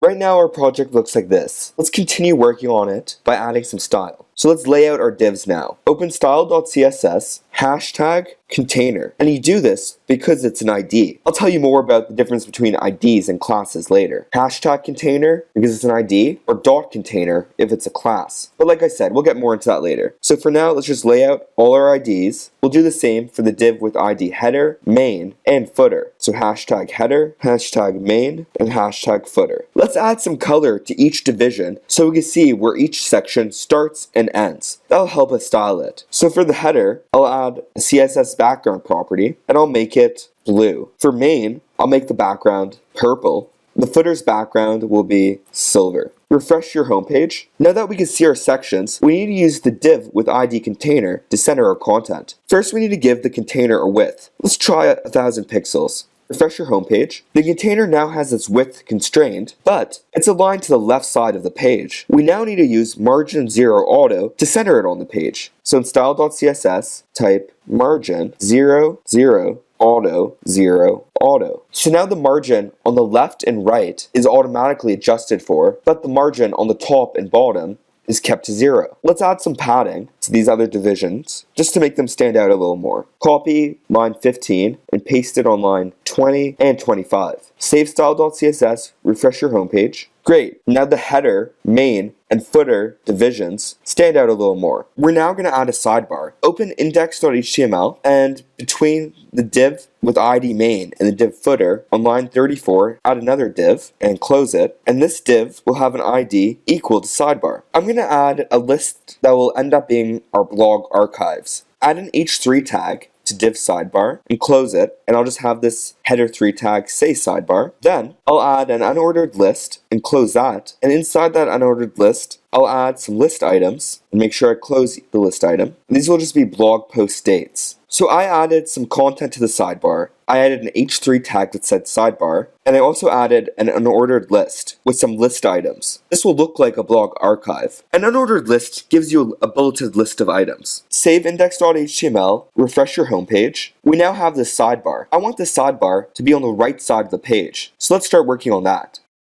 Right now our project looks like this. Let's continue working on it by adding some style. So let's lay out our divs now. Open style.css, hashtag container. And you do this because it's an ID. I'll tell you more about the difference between IDs and classes later. Hashtag container because it's an ID, or dot container if it's a class. But like I said, we'll get more into that later. So for now, let's just lay out all our IDs. We'll do the same for the div with ID header, main, and footer. So hashtag header, hashtag main, and hashtag footer. Let's add some color to each division so we can see where each section starts and ends. That'll help us style it. So for the header, I'll add a CSS background property and I'll make it blue. For main, I'll make the background purple. The footer's background will be silver. Refresh your homepage. Now that we can see our sections, we need to use the div with ID container to center our content. First, we need to give the container a width. Let's try 1000 pixels. Refresh your homepage. The container now has its width constrained, but it's aligned to the left side of the page. We now need to use margin 0 auto to center it on the page. So in style.css, type margin 0, 0, auto, 0, auto. So now the margin on the left and right is automatically adjusted for, but the margin on the top and bottom is kept to 0. Let's add some padding to these other divisions just to make them stand out a little more. Copy line 15 and paste it on line 20 and 25. Save style.css, refresh your homepage. Great, now the header, main, and footer divisions stand out a little more. We're now going to add a sidebar. Open index.html and between the div with ID main and the div footer on line 34, add another div and close it. And this div will have an ID equal to sidebar. I'm going to add a list that will end up being our blog archives. Add an h3 tag to div sidebar and close it, and I'll just have this header 3 tag say sidebar. Then I'll add an unordered list and close that, and inside that unordered list I'll add some list items and make sure I close the list item. And these will just be blog post dates. So I added some content to the sidebar. I added an h3 tag that said sidebar, and I also added an unordered list with some list items. This will look like a blog archive. An unordered list gives you a bulleted list of items. Save index.html, refresh your homepage. We now have this sidebar. I want this sidebar to be on the right side of the page, so let's start working on that.